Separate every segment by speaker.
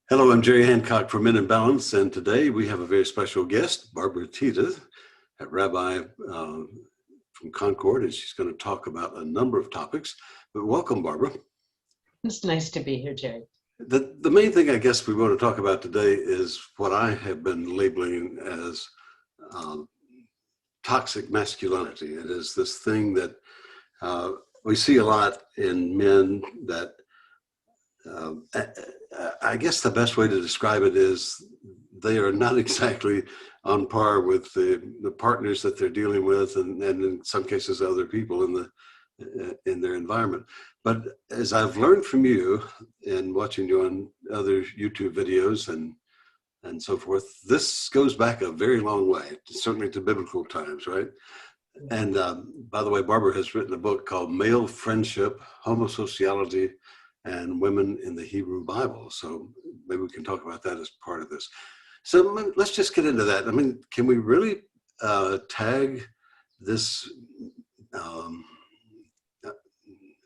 Speaker 1: Hello, I'm Jerry Hancock from Men in Balance, and today we have a very special guest, Barbara Thiede, a rabbi from Concord, and she's going to talk about a number of topics. But welcome, Barbara.
Speaker 2: It's nice to be here, Jerry.
Speaker 1: The main thing I guess we want to talk about today is what I have been labeling as toxic masculinity. It is this thing that we see a lot in men that I guess the best way to describe it is they are not exactly on par with the partners that they're dealing with, and in some cases other people in their environment. But as I've learned from you and watching you on other YouTube videos and so forth, this goes back a very long way, certainly to biblical times, right? And by the way, Barbara has written a book called Male Friendship, Homosociality, and Women in the Hebrew Bible. So maybe we can talk about that as part of this. So let's just get into that. I mean, can we really tag this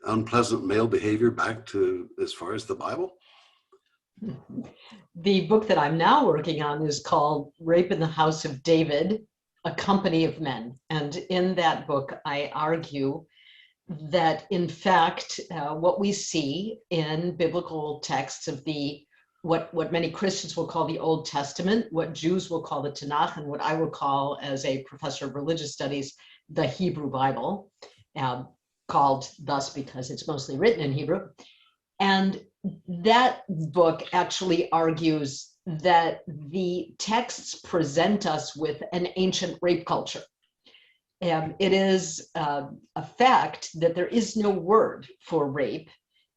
Speaker 1: unpleasant male behavior back to as far as the Bible?
Speaker 2: The book that I'm now working on is called Rape in the House of David, A Company of Men. And in that book, I argue that in fact, what we see in biblical texts of what many Christians will call the Old Testament, what Jews will call the Tanakh, and what I will call, as a professor of religious studies, the Hebrew Bible, called thus because it's mostly written in Hebrew. And that book actually argues that the texts present us with an ancient rape culture. It is a fact that there is no word for rape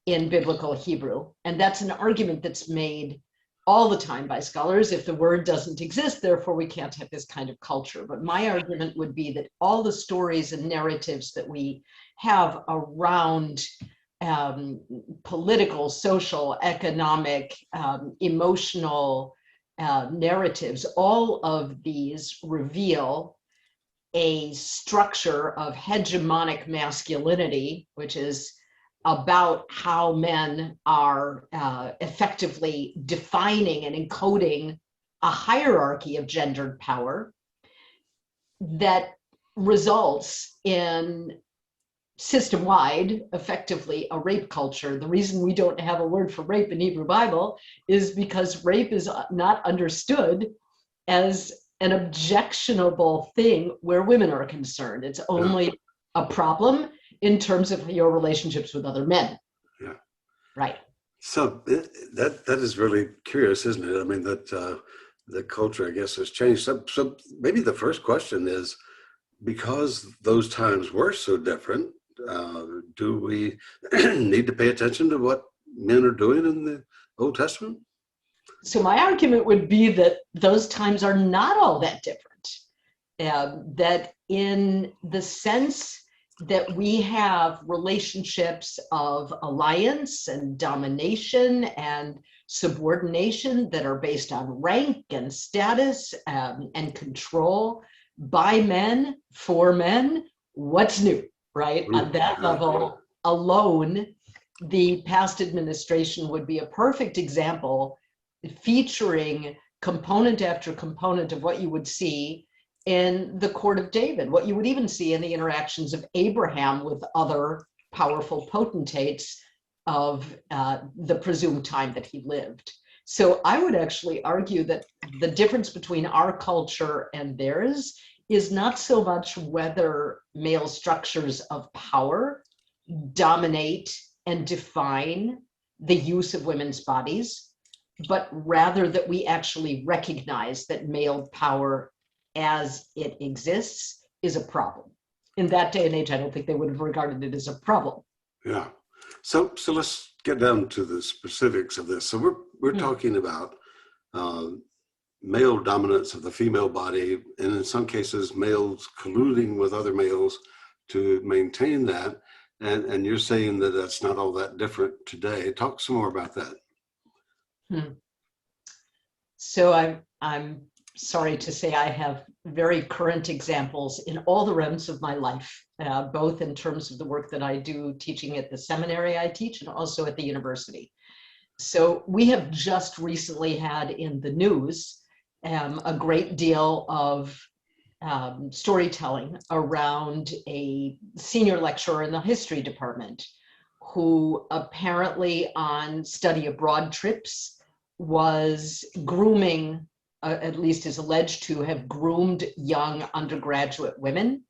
Speaker 2: in biblical Hebrew, and that's an argument that's made all the time by scholars. If the word doesn't exist, therefore we can't have this kind of culture. But my argument would be that all the stories and narratives that we have around political, social, economic, emotional narratives, all of these reveal a structure of hegemonic masculinity, which is about how men are effectively defining and encoding a hierarchy of gendered power that results in system-wide, effectively, a rape culture. The reason we don't have a word for rape in Hebrew Bible is because rape is not understood as an objectionable thing where women are concerned. It's only a problem in terms of your relationships with other men.
Speaker 1: Yeah.
Speaker 2: Right.
Speaker 1: So that is really curious, isn't it? I mean, that the culture, I guess, has changed. So maybe the first question is, because those times were so different, do we need to pay attention to what men are doing in the Old Testament?
Speaker 2: So my argument would be that those times are not all that different. That in the sense that we have relationships of alliance and domination and subordination that are based on rank and status and control by men, for men, what's new, right? On that level alone, the past administration would be a perfect example, featuring component after component of what you would see in the court of David, what you would even see in the interactions of Abraham with other powerful potentates of the presumed time that he lived. So I would actually argue that the difference between our culture and theirs is not so much whether male structures of power dominate and define the use of women's bodies, but rather that we actually recognize that male power as it exists is a problem. In that day and age, I don't think they would have regarded it as a problem.
Speaker 1: Yeah. So let's get down to the specifics of this. So we're talking about male dominance of the female body, and in some cases, males colluding with other males to maintain that. And you're saying that that's not all that different today. Talk some more about that.
Speaker 2: So I'm sorry to say I have very current examples in all the realms of my life, both in terms of the work that I do teaching at the seminary I teach and also at the university. So we have just recently had in the news a great deal of storytelling around a senior lecturer in the history department who apparently on study abroad trips was grooming, at least is alleged to have groomed young undergraduate women,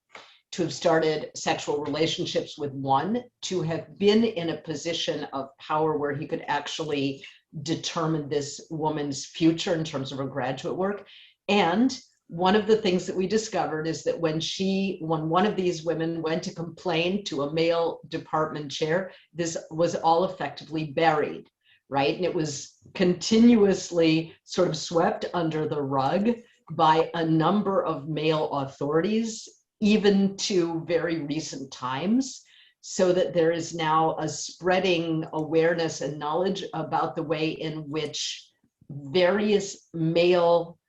Speaker 2: to have started sexual relationships with one, to have been in a position of power where he could actually determine this woman's future in terms of her graduate work. And one of the things that we discovered is that when one of these women went to complain to a male department chair, this was all effectively buried, right? And it was continuously sort of swept under the rug by a number of male authorities, even to very recent times, so that there is now a spreading awareness and knowledge about the way in which various male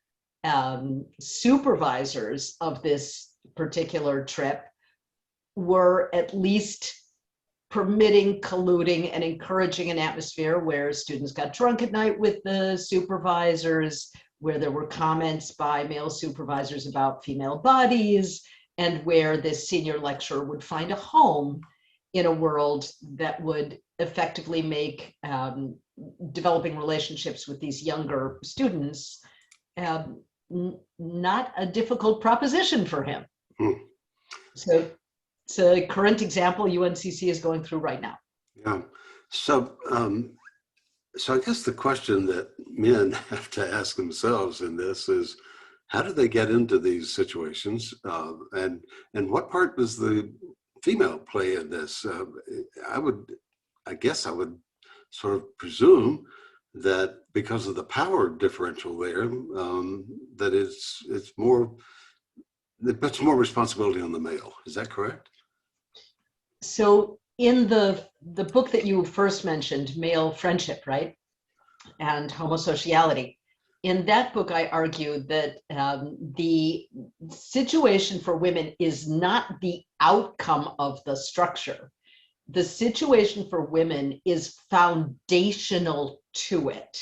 Speaker 2: supervisors of this particular trip were at least permitting, colluding, and encouraging an atmosphere where students got drunk at night with the supervisors, where there were comments by male supervisors about female bodies, and where this senior lecturer would find a home in a world that would effectively make developing relationships with these younger students not a difficult proposition for him. So it's a current example UNCC is going through right now.
Speaker 1: Yeah. So, so I guess the question that men have to ask themselves in this is, how do they get into these situations? And what part does the female play in this? I guess I would sort of presume that because of the power differential there, that it puts more responsibility on the male. Is that correct?
Speaker 2: So in the book that you first mentioned, Male Friendship, right? And Homosociality. In that book, I argued that the situation for women is not the outcome of the structure. The situation for women is foundational to it,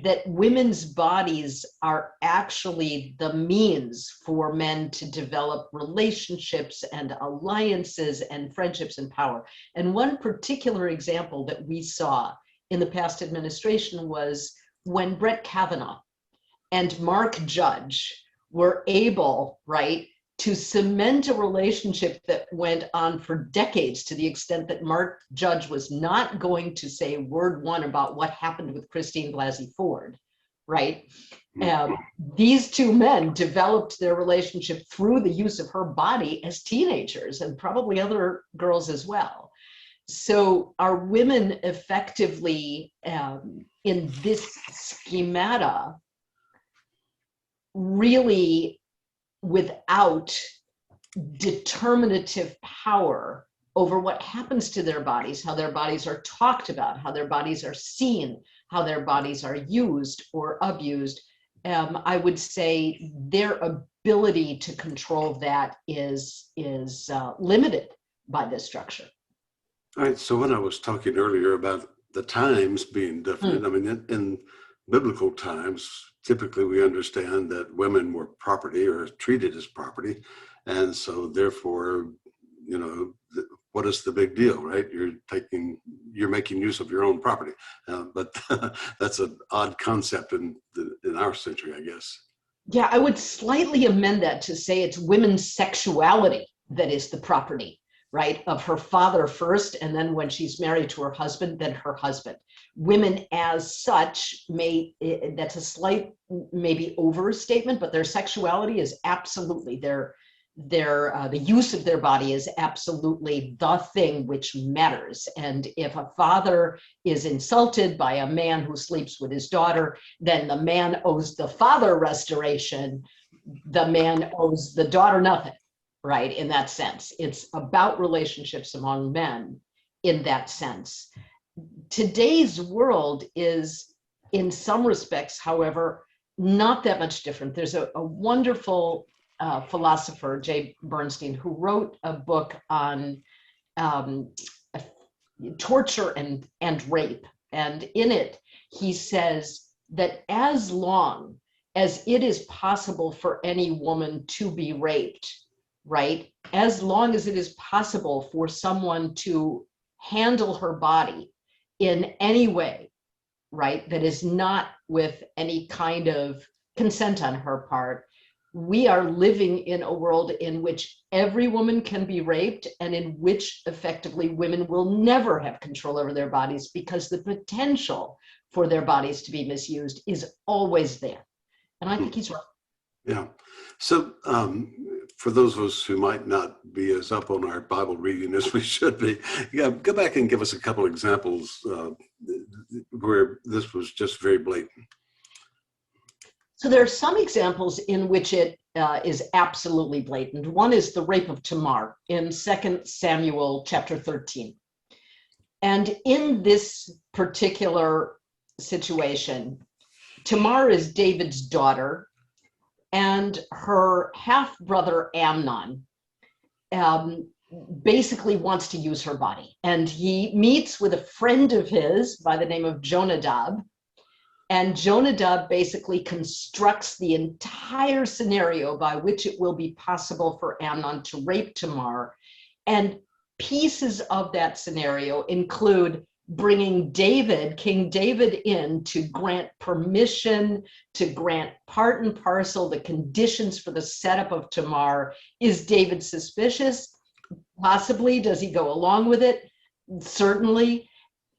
Speaker 2: that women's bodies are actually the means for men to develop relationships and alliances and friendships and power. And one particular example that we saw in the past administration was when Brett Kavanaugh and Mark Judge were able, right, to cement a relationship that went on for decades, to the extent that Mark Judge was not going to say word one about what happened with Christine Blasey Ford, right? These two men developed their relationship through the use of her body as teenagers, and probably other girls as well. So are women effectively in this schemata really without determinative power over what happens to their bodies, how their bodies are talked about, how their bodies are seen, how their bodies are used or abused? I would say their ability to control that is limited by this structure.
Speaker 1: All right. So when I was talking earlier about the times being different, I mean, in biblical times, typically we understand that women were property or treated as property. And so therefore, you know, what is the big deal, right? You're making use of your own property. But that's an odd concept in our century, I guess.
Speaker 2: Yeah, I would slightly amend that to say it's women's sexuality that is the property, right, of her father first, and then when she's married to her husband, then her husband. Women as such, that's a slight maybe overstatement, but their sexuality is absolutely, the use of their body is absolutely the thing which matters. And if a father is insulted by a man who sleeps with his daughter, then the man owes the father restoration, the man owes the daughter nothing. Right, in that sense. It's about relationships among men in that sense. Today's world is, in some respects, however, not that much different. There's a wonderful philosopher, Jay Bernstein, who wrote a book on torture and rape. And in it, he says that as long as it is possible for any woman to be raped, right? As long as it is possible for someone to handle her body in any way, right, that is not with any kind of consent on her part, we are living in a world in which every woman can be raped and in which effectively women will never have control over their bodies because the potential for their bodies to be misused is always there. And I think he's right.
Speaker 1: Yeah. So for those of us who might not be as up on our Bible reading as we should be, yeah, go back and give us a couple examples where this was just very blatant.
Speaker 2: So there are some examples in which it is absolutely blatant. One is the rape of Tamar in 2 Samuel chapter 13. And in this particular situation, Tamar is David's daughter, and her half-brother Amnon basically wants to use her body. And he meets with a friend of his by the name of Jonadab, and Jonadab basically constructs the entire scenario by which it will be possible for Amnon to rape Tamar. And pieces of that scenario include bringing David, King David, in to grant permission, to grant part and parcel the conditions for the setup of Tamar. Is David suspicious? Possibly. Does he go along with it? Certainly.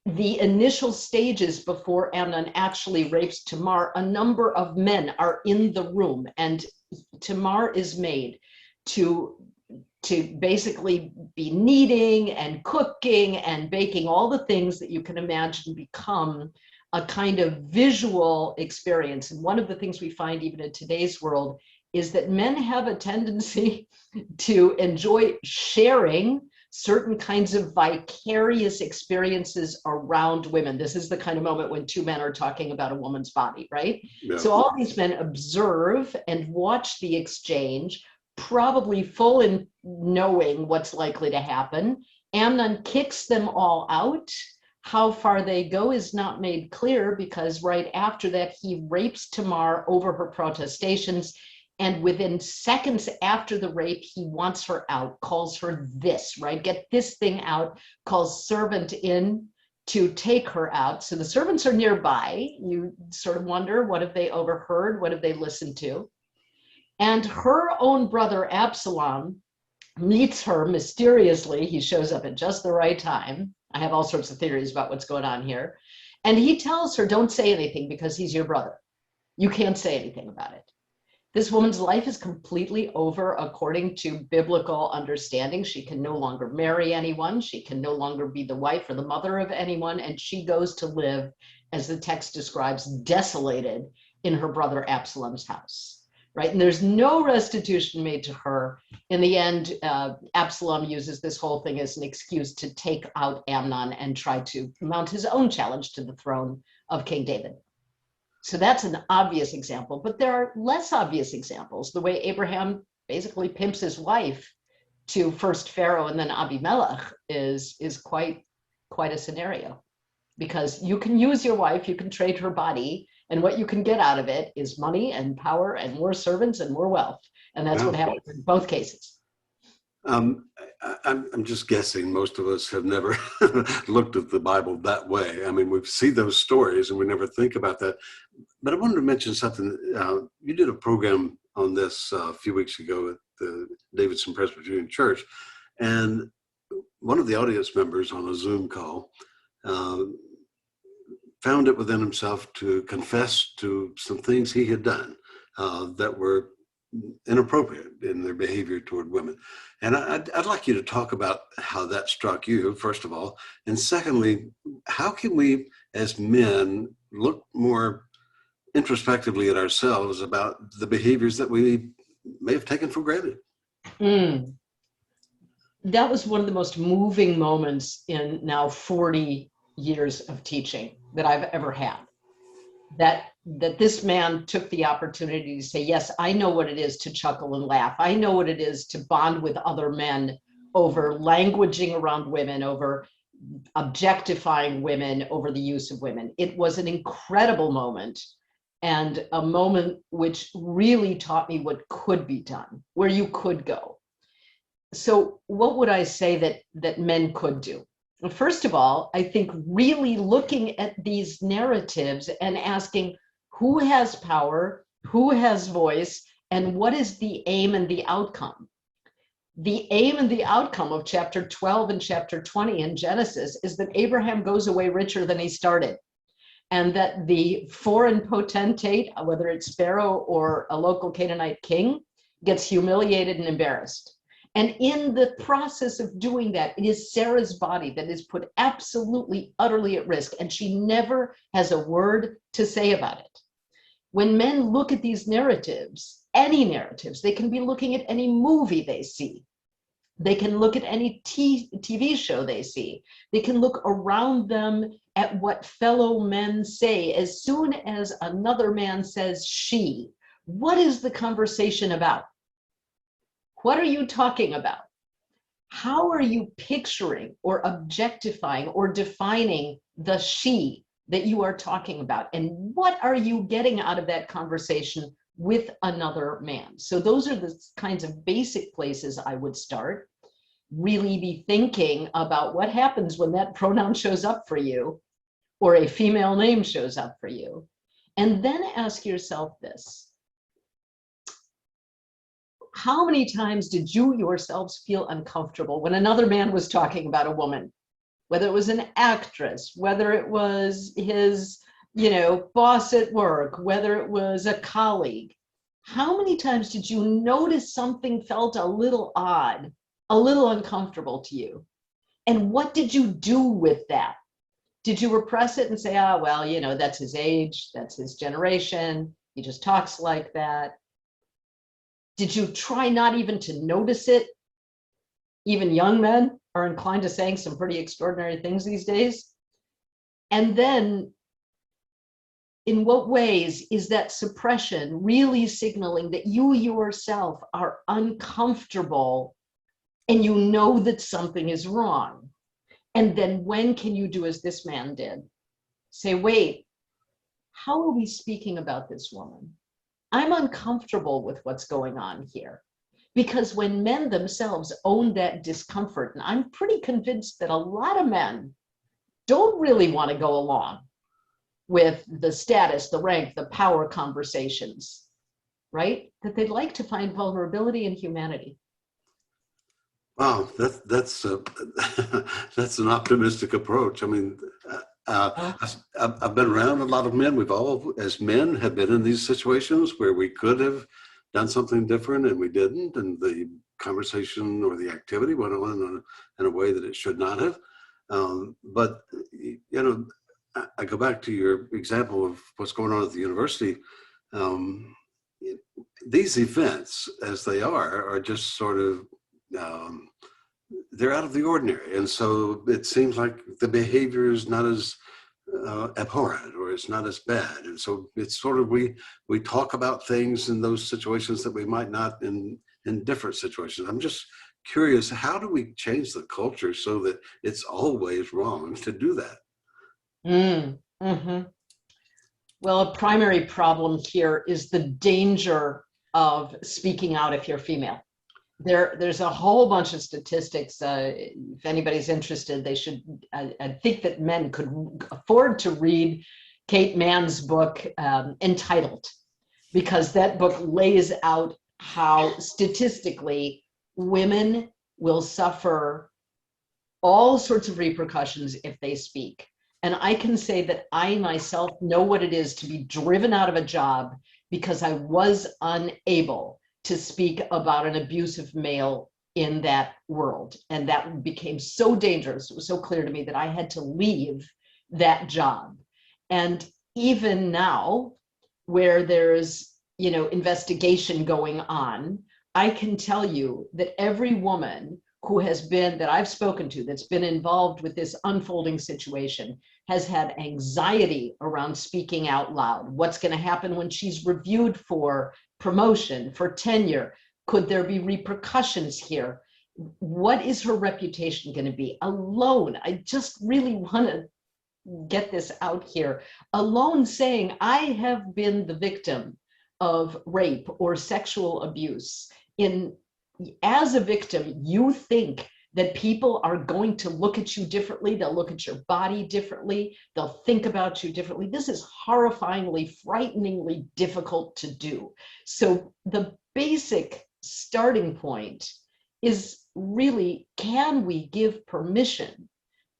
Speaker 2: The initial stages before Amnon actually rapes Tamar, a number of men are in the room, and Tamar is made to basically be kneading and cooking and baking, all the things that you can imagine become a kind of visual experience. And one of the things we find even in today's world is that men have a tendency to enjoy sharing certain kinds of vicarious experiences around women. This is the kind of moment when two men are talking about a woman's body, right? Yeah. So all these men observe and watch the exchange, probably full in knowing what's likely to happen. Amnon kicks them all out. How far they go is not made clear, because right after that, he rapes Tamar over her protestations. And within seconds after the rape, he wants her out, calls her this, right? Get this thing out, calls servant in to take her out. So the servants are nearby. You sort of wonder, what have they overheard? What have they listened to? And her own brother Absalom meets her mysteriously. He shows up at just the right time. I have all sorts of theories about what's going on here. And he tells her, don't say anything because he's your brother. You can't say anything about it. This woman's life is completely over according to biblical understanding. She can no longer marry anyone. She can no longer be the wife or the mother of anyone. And she goes to live, as the text describes, desolated in her brother Absalom's house, right? And there's no restitution made to her. In the end, Absalom uses this whole thing as an excuse to take out Amnon and try to mount his own challenge to the throne of King David. So that's an obvious example, but there are less obvious examples. The way Abraham basically pimps his wife to first Pharaoh and then Abimelech is quite a scenario, because you can use your wife, you can trade her body, and what you can get out of it is money and power and more servants and more wealth. And that's what happens in both cases.
Speaker 1: I'm just guessing most of us have never looked at the Bible that way. I mean, we see those stories and we never think about that. But I wanted to mention something. You did a program on this a few weeks ago at the Davidson Presbyterian Church. And one of the audience members on a Zoom call found it within himself to confess to some things he had done that were inappropriate in their behavior toward women. And I'd like you to talk about how that struck you, first of all. And secondly, how can we as men look more introspectively at ourselves about the behaviors that we may have taken for granted?
Speaker 2: That was one of the most moving moments in now 40 years of teaching that I've ever had. That this man took the opportunity to say, yes, I know what it is to chuckle and laugh. I know what it is to bond with other men over languaging around women, over objectifying women over the use of women. It was an incredible moment, and a moment which really taught me what could be done, where you could go. So what would I say that men could do? Well, first of all, I think really looking at these narratives and asking who has power, who has voice, and what is the aim and the outcome. The aim and the outcome of chapter 12 and chapter 20 in Genesis is that Abraham goes away richer than he started, and that the foreign potentate, whether it's Pharaoh or a local Canaanite king, gets humiliated and embarrassed. And in the process of doing that, it is Sarah's body that is put absolutely, utterly at risk, and she never has a word to say about it. When men look at these narratives, any narratives, they can be looking at any movie they see. They can look at any TV show they see. They can look around them at what fellow men say. As soon as another man says she, what is the conversation about? What are you talking about? How are you picturing or objectifying or defining the she that you are talking about? And what are you getting out of that conversation with another man? So those are the kinds of basic places I would start. Really be thinking about what happens when that pronoun shows up for you or a female name shows up for you. And then ask yourself this: how many times did you yourselves feel uncomfortable when another man was talking about a woman? Whether it was an actress, whether it was his, boss at work, whether it was a colleague. How many times did you notice something felt a little odd, a little uncomfortable to you? And what did you do with that? Did you repress it and say, well, that's his age, that's his generation, he just talks like that? Did you try not even to notice it? Even young men are inclined to saying some pretty extraordinary things these days. And then, in what ways is that suppression really signaling that you yourself are uncomfortable and you know that something is wrong? And then when can you do as this man did? Say, wait, how are we speaking about this woman? I'm uncomfortable with what's going on here. Because when men themselves own that discomfort, and I'm pretty convinced that a lot of men don't really want to go along with the status, the rank, the power conversations, right? That they'd like to find vulnerability and humanity.
Speaker 1: Wow, that's that's an optimistic approach. I mean, I've been around a lot of men. We've all, as men, have been in these situations where we could have done something different and we didn't, and the conversation or the activity went on in a way that it should not have. But I go back to your example of what's going on at the university. These events, as they are just sort of they're out of the ordinary, and so it seems like the behavior is not as abhorrent, or it's not as bad, and so it's sort of we talk about things in those situations that we might not in different situations. I'm just curious, how do we change the culture so that it's always wrong to do that?
Speaker 2: Mm-hmm. Well, a primary problem here is the danger of speaking out if you're female. There's a whole bunch of statistics. If anybody's interested, they should. I think that men could afford to read Kate Mann's book entitled, because that book lays out how statistically women will suffer all sorts of repercussions if they speak. And I can say that I myself know what it is to be driven out of a job because I was unable to speak about an abusive male in that world. And that became so dangerous. It was so clear to me that I had to leave that job. And even now, where there's, investigation going on, I can tell you that every woman who has been, that I've spoken to, that's been involved with this unfolding situation, has had anxiety around speaking out loud. What's going to happen when she's reviewed for promotion, for tenure? Could there be repercussions here? what is her reputation going to be? Alone, I just really want to get this out here. Alone saying, I have been the victim of rape or sexual abuse. As a victim, you think that people are going to look at you differently. They'll look at your body differently. They'll think about you differently. This is horrifyingly, frighteningly difficult to do. So the basic starting point is really, can we give permission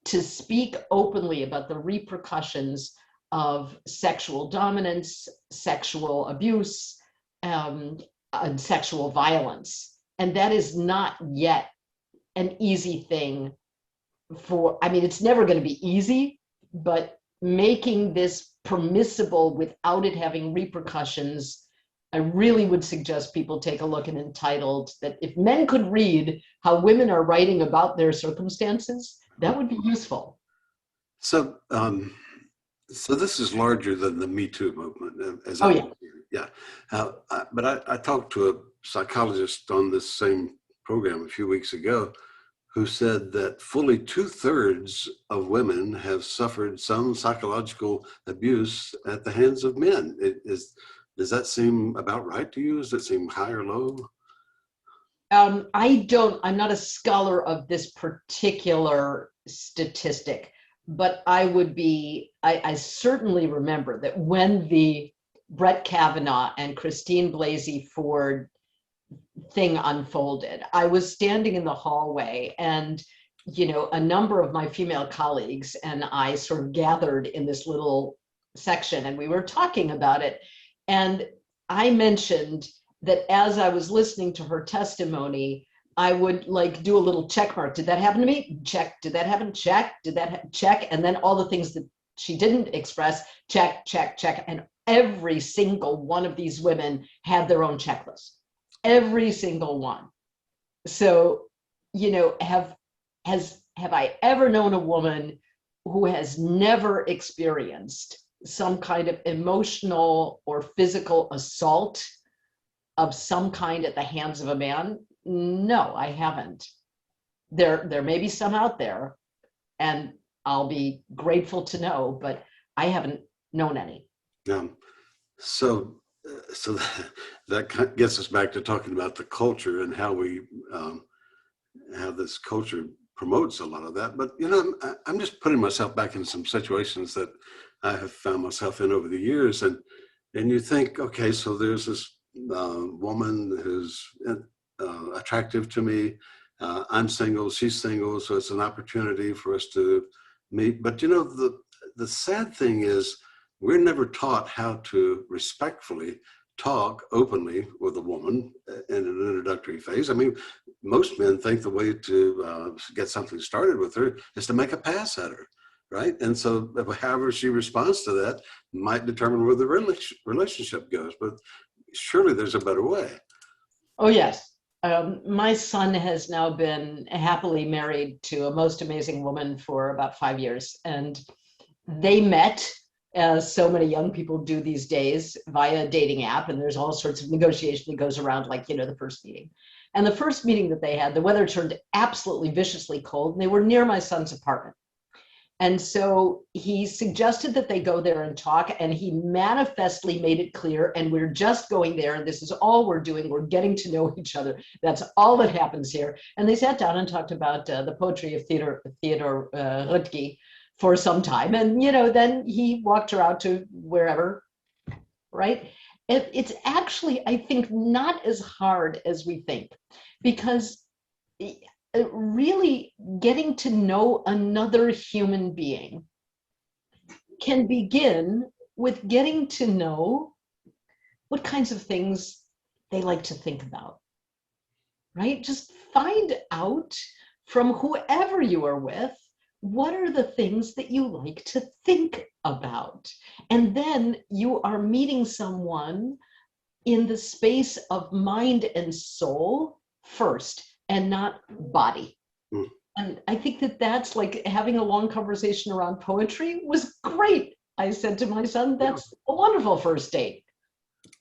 Speaker 2: to speak openly about the repercussions of sexual dominance, sexual abuse, and sexual violence? And that is not yet an easy thing it's never going to be easy, but making this permissible without it having repercussions, I really would suggest people take a look at Entitled, that if men could read how women are writing about their circumstances, that would be useful.
Speaker 1: So, so this is larger than the Me Too movement. But I talked to a psychologist on this same program a few weeks ago who said that fully 2/3 of women have suffered some psychological abuse at the hands of men. Does that seem about right to you? Does that seem high or low?
Speaker 2: I'm not a scholar of this particular statistic, but I certainly remember that when the Brett Kavanaugh and Christine Blasey Ford thing unfolded, I was standing in the hallway, and a number of my female colleagues and I sort of gathered in this little section, and we were talking about it. And I mentioned that as I was listening to her testimony, I would do a little check mark. Did that happen to me? Check. Did that happen? Check. Did that check? And then all the things that she didn't express, check, check, check. And every single one of these women had their own checklist. Every single one. So, have I ever known a woman who has never experienced some kind of emotional or physical assault of some kind at the hands of a man? No, I haven't. There may be some out there, and I'll be grateful to know, but I haven't known any.
Speaker 1: So that gets us back to talking about the culture and how how this culture promotes a lot of that. But I'm just putting myself back in some situations that I have found myself in over the years, and you think, okay, so there's this woman who's attractive to me. I'm single, she's single, so it's an opportunity for us to meet. But the sad thing is, we're never taught how to respectfully talk openly with a woman in an introductory phase. I mean, most men think the way to get something started with her is to make a pass at her, right? And so however she responds to that might determine where the relationship goes. But surely there's a better way.
Speaker 2: Oh, yes. My son has now been happily married to a most amazing woman for about 5 years. And they met, as so many young people do these days, via a dating app. And there's all sorts of negotiation that goes around, the first meeting. And the first meeting that they had, the weather turned absolutely viciously cold, and they were near my son's apartment. And so he suggested that they go there and talk, and he manifestly made it clear, and we're just going there, and this is all we're doing. We're getting to know each other. That's all that happens here. And they sat down and talked about the poetry of Theodor Rutge for some time. And, then he walked her out to wherever, right? It's actually, I think, not as hard as we think, because really getting to know another human being can begin with getting to know what kinds of things they like to think about, right? Just find out from whoever you are with, what are the things that you like to think about? And then you are meeting someone in the space of mind and soul first, and not body. Mm. And I think that's like having a long conversation around poetry was great. I said to my son, that's a wonderful first date.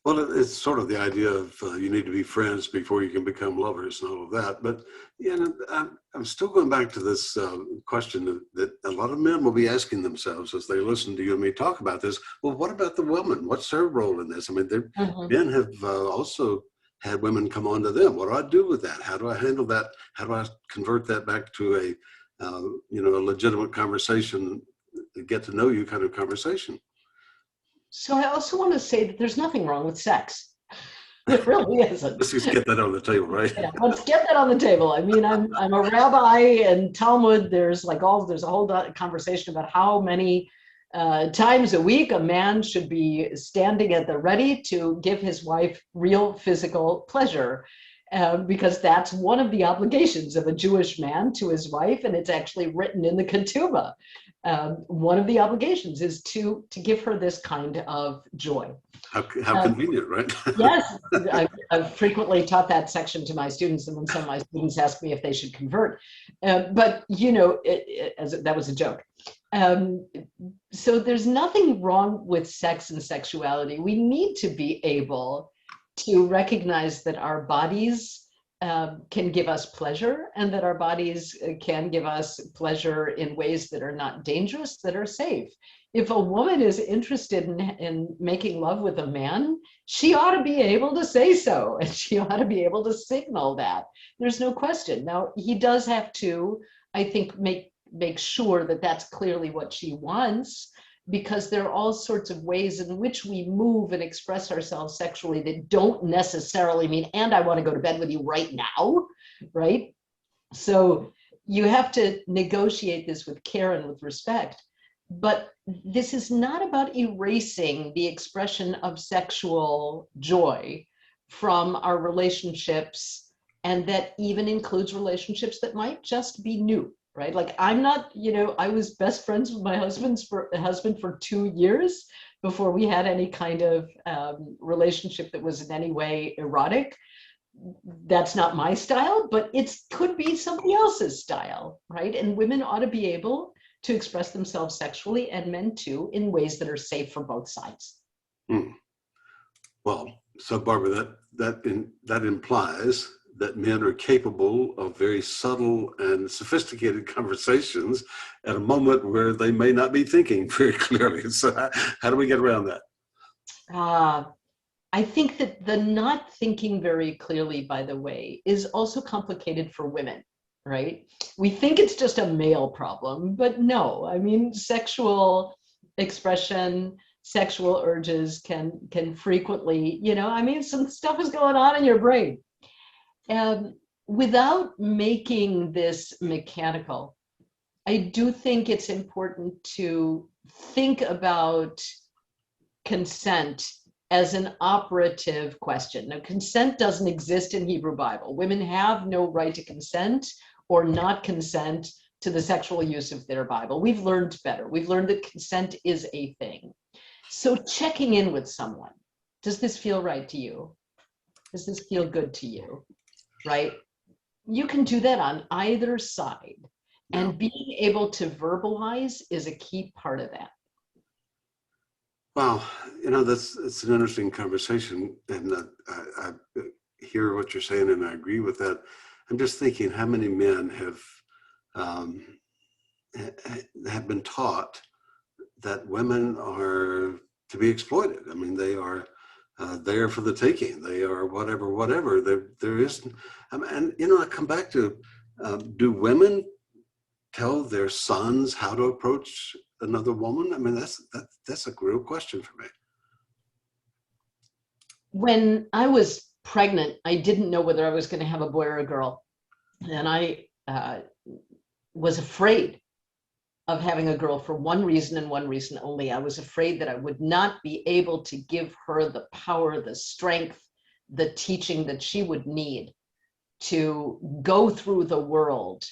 Speaker 1: Well, it's sort of the idea of you need to be friends before you can become lovers and all of that. But I'm still going back to this question that a lot of men will be asking themselves as they listen to you and me talk about this. Well, what about the woman? What's her role in this? I mean, men have also had women come on to them. What do I do with that? How do I handle that? How do I convert that back to a legitimate conversation, get to know you kind of conversation?
Speaker 2: So I also want to say that there's nothing wrong with sex. There really isn't.
Speaker 1: Let's just get that on the table, right?
Speaker 2: Yeah, let's get that on the table. I mean, I'm a rabbi, and Talmud, there's a whole conversation about how many times a week a man should be standing at the ready to give his wife real physical pleasure. Because that's one of the obligations of a Jewish man to his wife, and it's actually written in the Ketubah. One of the obligations is to give her this kind of joy.
Speaker 1: How convenient, right?
Speaker 2: Yes, I've frequently taught that section to my students, and when some of my students ask me if they should convert. But, that was a joke. So there's nothing wrong with sex and sexuality. We need to be able to recognize that our bodies can give us pleasure, and that our bodies can give us pleasure in ways that are not dangerous, that are safe. If a woman is interested in making love with a man, she ought to be able to say so, and she ought to be able to signal that. There's no question. Now, he does have to, I think, make sure that that's clearly what she wants, because there are all sorts of ways in which we move and express ourselves sexually that don't necessarily mean, and I want to go to bed with you right now, right? So you have to negotiate this with care and with respect. But this is not about erasing the expression of sexual joy from our relationships, and that even includes relationships that might just be new. Right? Like, I'm not, I was best friends with my husband for 2 years before we had any kind of relationship that was in any way erotic. That's not my style, but it could be somebody else's style, right? And women ought to be able to express themselves sexually, and men too, in ways that are safe for both sides.
Speaker 1: Well, so Barbara, that implies that men are capable of very subtle and sophisticated conversations at a moment where they may not be thinking very clearly. So how do we get around that?
Speaker 2: I think that the not thinking very clearly, by the way, is also complicated for women, right? We think it's just a male problem, but no. I mean, sexual expression, sexual urges can frequently, some stuff is going on in your brain. Without making this mechanical, I do think it's important to think about consent as an operative question. Now, consent doesn't exist in Hebrew Bible. Women have no right to consent or not consent to the sexual use of their Bible. We've learned better. We've learned that consent is a thing. So checking in with someone, does this feel right to you? Does this feel good to you? Right? You can do that on either side. And being able to verbalize is a key part of that.
Speaker 1: Well, it's an interesting conversation, and I hear what you're saying, and I agree with that. I'm just thinking how many men have been taught that women are to be exploited. I mean, they are there for the taking. They are whatever. There is, and I come back to, do women tell their sons how to approach another woman? I mean, that's a real question for me.
Speaker 2: When I was pregnant, I didn't know whether I was going to have a boy or a girl, and I was afraid of having a girl for one reason and one reason only. I was afraid that I would not be able to give her the power, the strength, the teaching that she would need to go through the world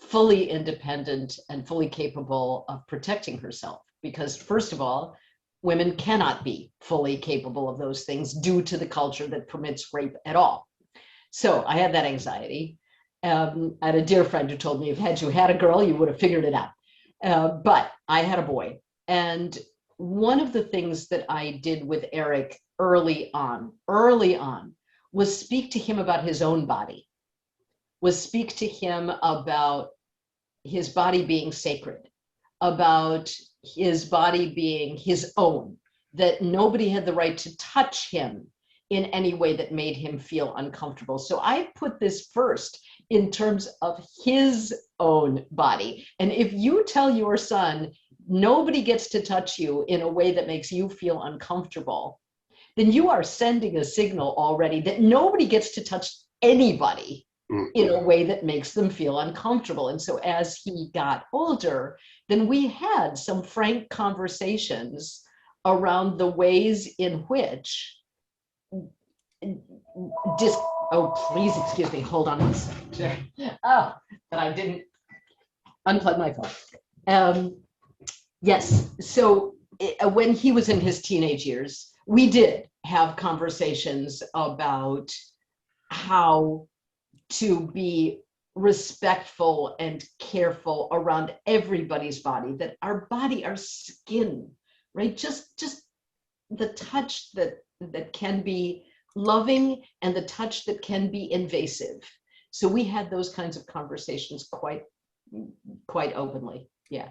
Speaker 2: fully independent and fully capable of protecting herself. Because first of all, women cannot be fully capable of those things due to the culture that permits rape at all. So I had that anxiety. I had a dear friend who told me, if had you had a girl, you would have figured it out. But I had a boy. And one of the things that I did with Eric early on, was speak to him about his own body, was speak to him about his body being sacred, about his body being his own, that nobody had the right to touch him in any way that made him feel uncomfortable. So I put this first in terms of his own body. And if you tell your son, nobody gets to touch you in a way that makes you feel uncomfortable, then you are sending a signal already that nobody gets to touch anybody in a way that makes them feel uncomfortable. And so as he got older, then we had some frank conversations around the ways in which oh, please excuse me, hold on one second. Oh, but I didn't unplug my phone. Yes, so when he was in his teenage years, we did have conversations about how to be respectful and careful around everybody's body, that our body, our skin, right? Just the touch that can be loving and the touch that can be invasive. So we had those kinds of conversations quite openly. Yeah.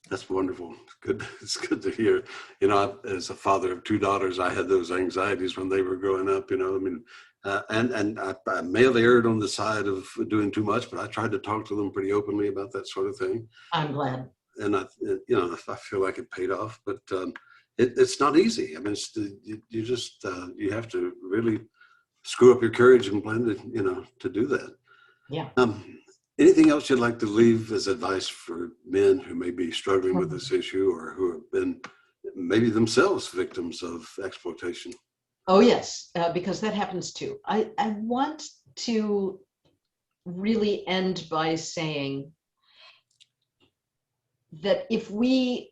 Speaker 1: That's wonderful. Good. It's good to hear. You know, as a father of two daughters, I had those anxieties when they were growing up. You know, I mean, and I may have erred on the side of doing too much, but I tried to talk to them pretty openly about that sort of thing.
Speaker 2: I'm glad.
Speaker 1: And I feel like it paid off. But it's not easy. I mean, you just you have to really screw up your courage and blend it, to do that.
Speaker 2: Yeah.
Speaker 1: Anything else you'd like to leave as advice for men who may be struggling with this issue or who have been maybe themselves victims of exploitation?
Speaker 2: Oh, yes, because that happens too. I want to really end by saying that we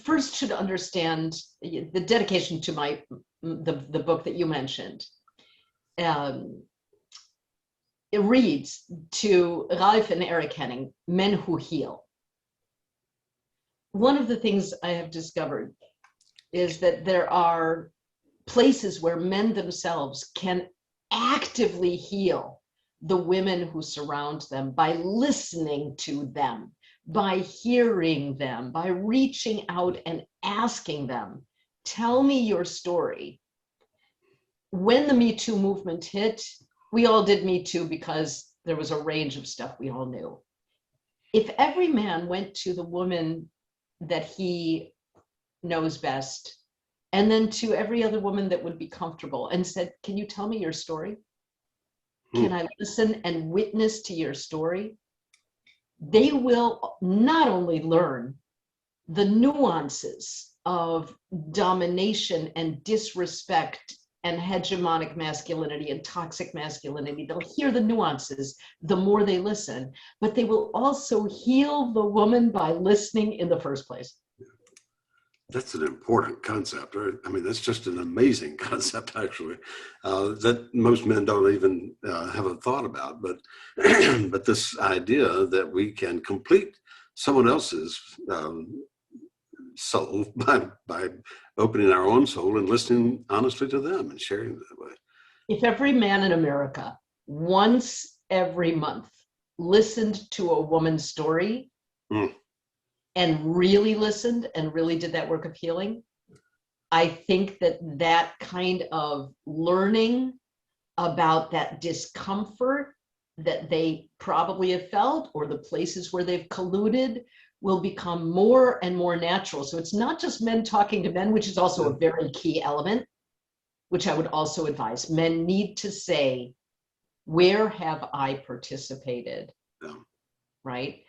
Speaker 2: first should understand the dedication to the book that you mentioned. It reads, to Ralph and Eric Henning, Men Who Heal. One of the things I have discovered is that there are places where men themselves can actively heal the women who surround them by listening to them, by hearing them, by reaching out and asking them, tell me your story. When the Me Too movement hit, we all did Me Too because there was a range of stuff we all knew. If every man went to the woman that he knows best, and then to every other woman that would be comfortable and said, can you tell me your story? Can I listen and witness to your story? They will not only learn the nuances of domination and disrespect and hegemonic masculinity and toxic masculinity. They'll hear the nuances the more they listen, but they will also heal the woman by listening in the first place.
Speaker 1: That's an important concept. I mean, that's just an amazing concept, actually, that most men don't even have a thought about. But but this idea that we can complete someone else's soul by opening our own soul and listening honestly to them and sharing that way.
Speaker 2: If every man in America once every month listened to a woman's story and really listened and really did that work of healing, I think that kind of learning about that discomfort that they probably have felt or the places where they've colluded will become more and more natural. So it's not just men talking to men, which is also a very key element, which I would also advise. Men need to say, where have I participated?
Speaker 1: Yeah.
Speaker 2: Right?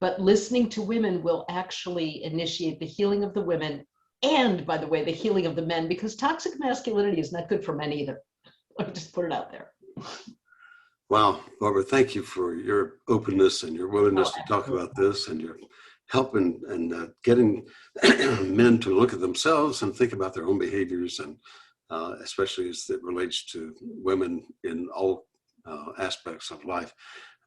Speaker 2: But listening to women will actually initiate the healing of the women and, by the way, the healing of the men, because toxic masculinity is not good for men either. Let me just put it out there.
Speaker 1: Wow, Barbara, thank you for your openness and your willingness to talk about this and your help in getting men to look at themselves and think about their own behaviors, and especially as it relates to women in all aspects of life.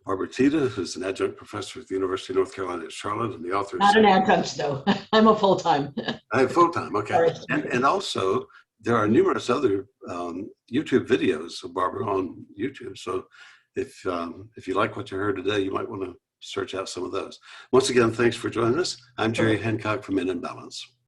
Speaker 1: Barbara Thiede, who's an adjunct professor at the University of North Carolina at Charlotte and the author of
Speaker 2: Not an adjunct, though. I'm a full-time.
Speaker 1: I have full-time, okay.
Speaker 2: Sorry.
Speaker 1: And also, there are numerous other YouTube videos of Barbara on YouTube. So if you like what you heard today, you might want to search out some of those. Once again, thanks for joining us. I'm Jerry Hancock from Men in Balance.